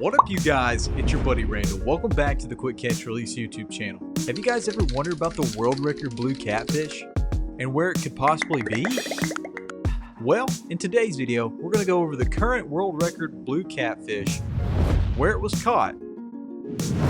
What up, you guys? It's your buddy Randall. Welcome back to the Quick Catch Release YouTube channel. Have you guys ever wondered about the world record blue catfish and where it could possibly be? Well, in today's video, we're going to go over the current world record blue catfish, where it was caught,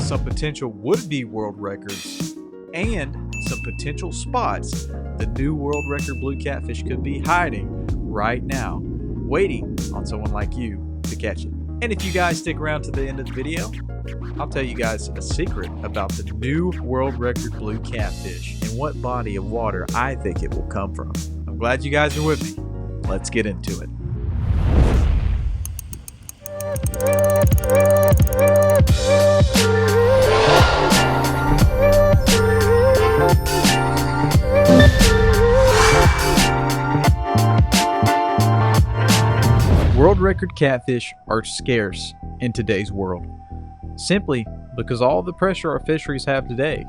some potential would-be world records, and some potential spots the new world record blue catfish could be hiding right now, waiting on someone like you to catch it. And if you guys stick around to the end of the video, I'll tell you guys a secret about the new world record blue catfish and what body of water I think it will come from. I'm glad you guys are with me. Let's get into it. World record catfish are scarce in today's world, simply because all the pressure our fisheries have today.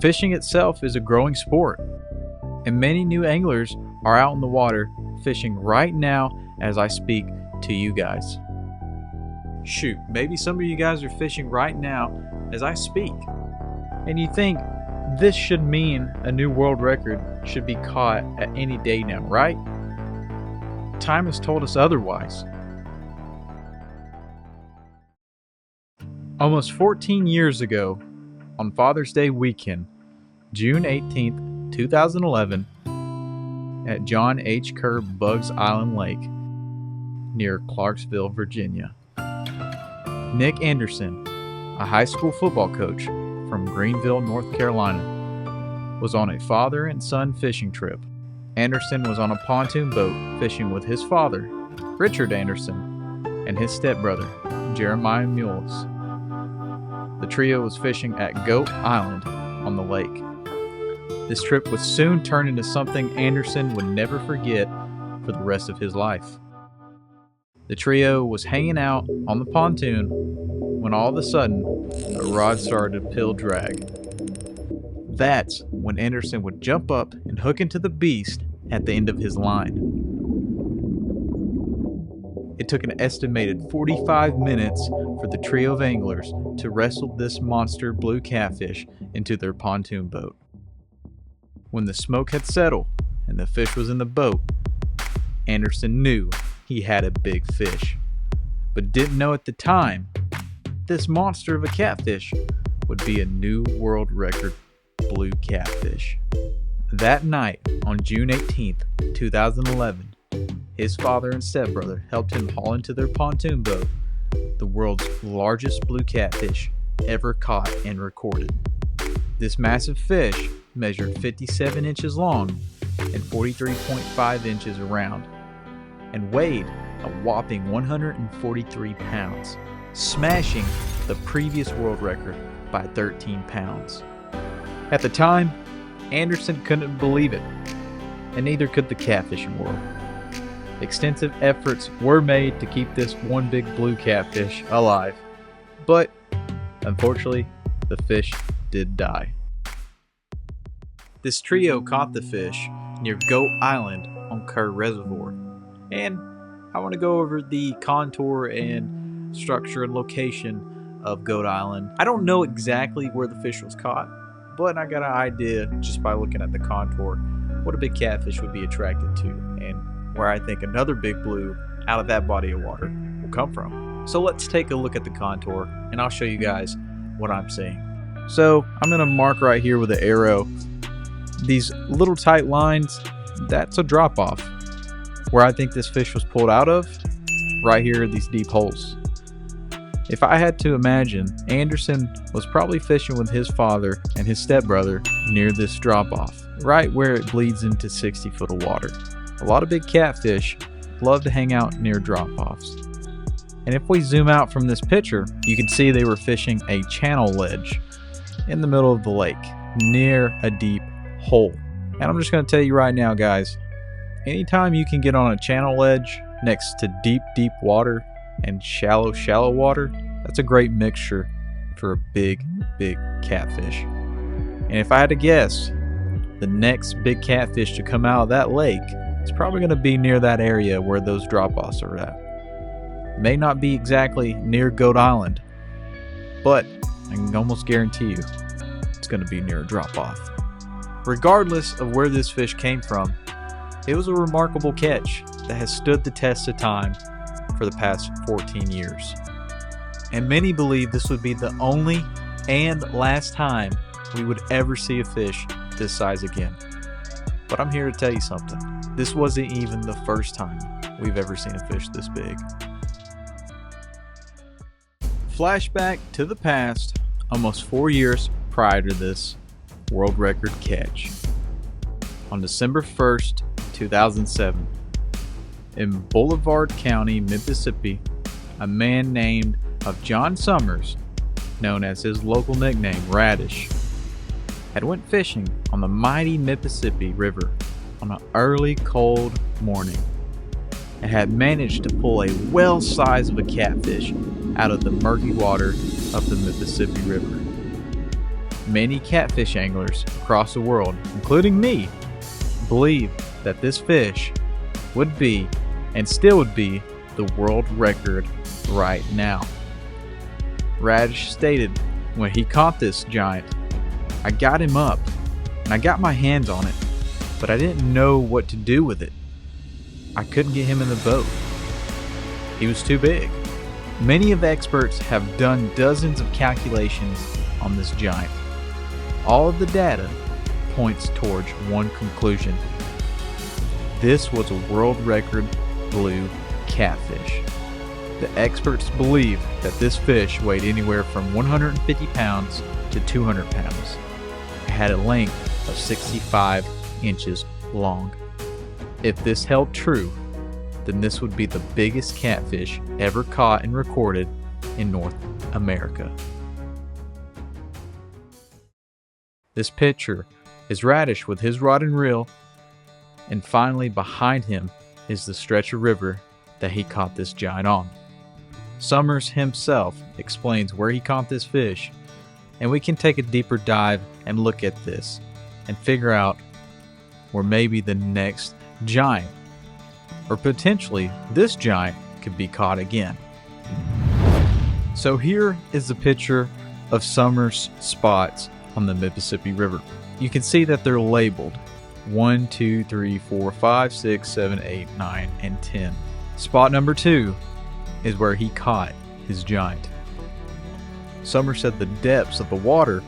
Fishing itself is a growing sport, and many new anglers are out in the water fishing right now as I speak to you guys. Shoot, maybe some of you guys are fishing right now as I speak, and you think this should mean a new world record should be caught at any day now, right? Time has told us otherwise. Almost 14 years ago, on Father's Day weekend, June 18th, 2011, at John H. Kerr Buggs Island Lake, near Clarksville, Virginia, Nick Anderson, a high school football coach from Greenville, North Carolina, was on a father and son fishing trip. Anderson was on a pontoon boat fishing with his father, Richard Anderson, and his stepbrother, Jeremiah Mules. The trio was fishing at Goat Island on the lake. This trip would soon turn into something Anderson would never forget for the rest of his life. The trio was hanging out on the pontoon when all of a sudden the rod started to pill drag. That's when Anderson would jump up and hook into the beast at the end of his line. It took an estimated 45 minutes for the trio of anglers to wrestle this monster blue catfish into their pontoon boat. When the smoke had settled and the fish was in the boat, Anderson knew he had a big fish, but didn't know at the time this monster of a catfish would be a new world record blue catfish. That night, on June 18th, 2011, his father and stepbrother helped him haul into their pontoon boat the world's largest blue catfish ever caught and recorded. This massive fish measured 57 inches long and 43.5 inches around, and weighed a whopping 143 pounds, smashing the previous world record by 13 pounds. At the time, Anderson couldn't believe it, and neither could the catfishing world. Extensive efforts were made to keep this one big blue catfish alive, but unfortunately, the fish did die. This trio caught the fish near Goat Island on Kerr Reservoir, and I want to go over the contour and structure and location of Goat Island. I don't know exactly where the fish was caught, but I got an idea just by looking at the contour what a big catfish would be attracted to, and where I think another big blue out of that body of water will come from. So let's take a look at the contour, and I'll show you guys what I'm seeing. So I'm going to mark right here with an arrow. These little tight lines, that's a drop off. Where I think this fish was pulled out of, right here are these deep holes. If I had to imagine, Anderson was probably fishing with his father and his stepbrother near this drop off, right where it bleeds into 60 foot of water. A lot of big catfish love to hang out near drop offs. And if we zoom out from this picture, you can see they were fishing a channel ledge in the middle of the lake near a deep hole. And I'm just going to tell you right now, guys, anytime you can get on a channel ledge next to deep water and shallow water, that's a great mixture for a big catfish. And if I had to guess, the next big catfish to come out of that lake is probably going to be near that area where those drop-offs are at. May not be exactly near Goat Island, but I can almost guarantee you it's going to be near a drop-off. Regardless of where this fish came from, it was a remarkable catch that has stood the test of time for the past 14 years. And many believe this would be the only and last time we would ever see a fish this size again. But I'm here to tell you something. This wasn't even the first time we've ever seen a fish this big. Flashback to the past, almost 4 years prior to this world record catch. On December 1st, 2007, in Boulevard County, Mississippi, a man named John Summers, known as his local nickname Radish, had went fishing on the mighty Mississippi River on an early cold morning and had managed to pull a whale size of a catfish out of the murky water of the Mississippi River. Many catfish anglers across the world, including me, believe that this fish would be and still would be the world record right now. Radish stated when he caught this giant, "I got him up and I got my hands on it, but I didn't know what to do with it. I couldn't get him in the boat. He was too big." Many of the experts have done dozens of calculations on this giant. All of the data points towards one conclusion. This was a world record blue catfish. The experts believe that this fish weighed anywhere from 150 pounds to 200 pounds. It had a length of 65 inches long. If this held true, then this would be the biggest catfish ever caught and recorded in North America. This picture is Radish with his rod and reel, and finally behind him is the stretch of river that he caught this giant on. Summers himself explains where he caught this fish, and we can take a deeper dive and look at this and figure out where maybe the next giant, or potentially this giant, could be caught again. So here is the picture of Summers' spots on the Mississippi River. You can see that they're labeled 1, 2, 3, 4, 5, 6, 7, 8, 9, and 10. Spot number 2 is where he caught his giant. Summers said the depths of the water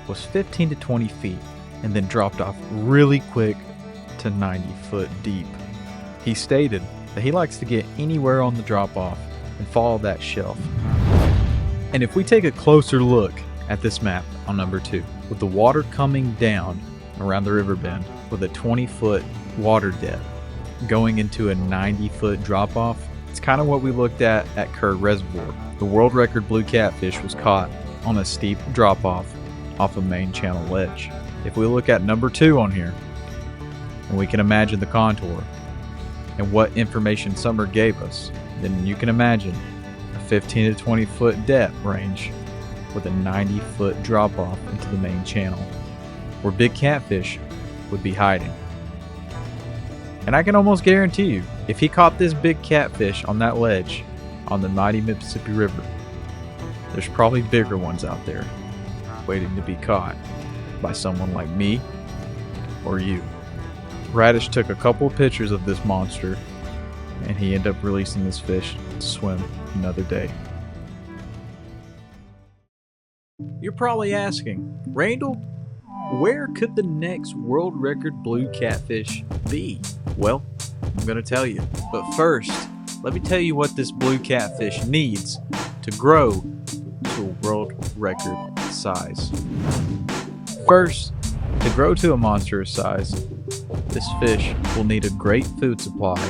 was 15 to 20 feet and then dropped off really quick to 90 foot deep. He stated that he likes to get anywhere on the drop off and follow that shelf. And if we take a closer look at this map on number 2, with the water coming down around the river bend with a 20-foot water depth going into a 90-foot drop-off, it's kind of what we looked at Kerr Reservoir. The world record blue catfish was caught on a steep drop-off off a main channel ledge. If we look at number 2 on here, and we can imagine the contour and what information Summer gave us, then you can imagine a 15 to 20 foot depth range with a 90-foot drop-off into the main channel, where big catfish would be hiding. And I can almost guarantee you, if he caught this big catfish on that ledge on the mighty Mississippi River, there's probably bigger ones out there waiting to be caught by someone like me or you. Radish took a couple of pictures of this monster, and he ended up releasing this fish to swim another day. You're probably asking, Randall, where could the next world record blue catfish be? Well, I'm going to tell you. But first, let me tell you what this blue catfish needs to grow to a world record size. First, to grow to a monstrous size, this fish will need a great food supply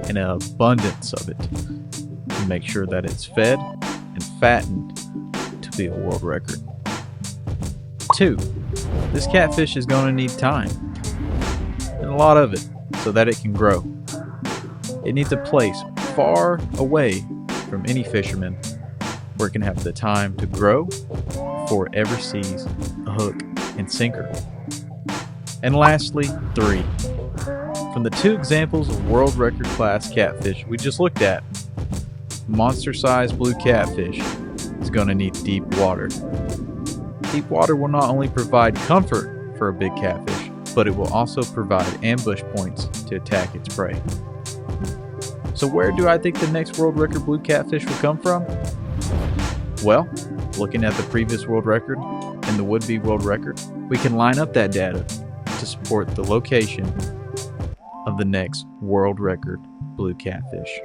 and an abundance of it to make sure that it's fed and fattened to be a world record. 2, this catfish is going to need time, and a lot of it, so that it can grow. It needs a place far away from any fisherman where it can have the time to grow before it ever sees a hook and sinker. And lastly, 3. From the 2 examples of world record class catfish we just looked at, monster-sized blue catfish is going to need deep water. Deep water will not only provide comfort for a big catfish, but it will also provide ambush points to attack its prey. So where do I think the next world record blue catfish will come from? Well, looking at the previous world record and the would-be world record, we can line up that data to support the location of the next world record blue catfish.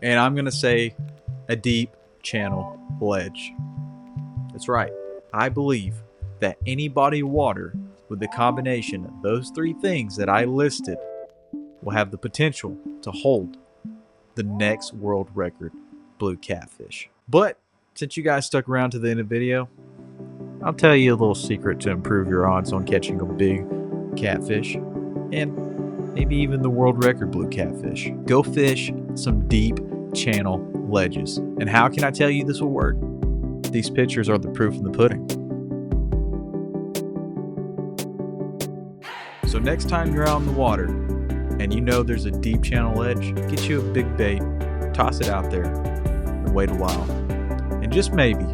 And I'm going to say a deep channel ledge. That's right. I believe that any body of water with the combination of those three things that I listed will have the potential to hold the next world record blue catfish. But since you guys stuck around to the end of the video, I'll tell you a little secret to improve your odds on catching a big catfish and maybe even the world record blue catfish. Go fish some deep channel ledges. And how can I tell you this will work? These pictures are the proof in the pudding. So next time you're out in the water and you know there's a deep channel edge, get you a big bait, toss it out there, and wait a while. And just maybe,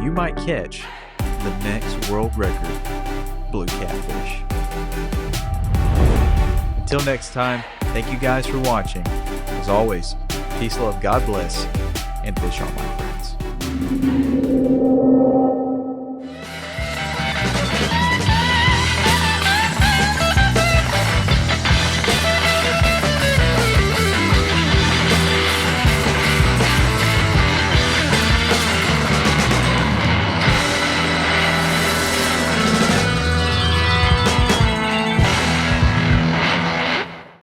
you might catch the next world record blue catfish. Until next time, thank you guys for watching. As always, peace, love, God bless, and fish on, my friends.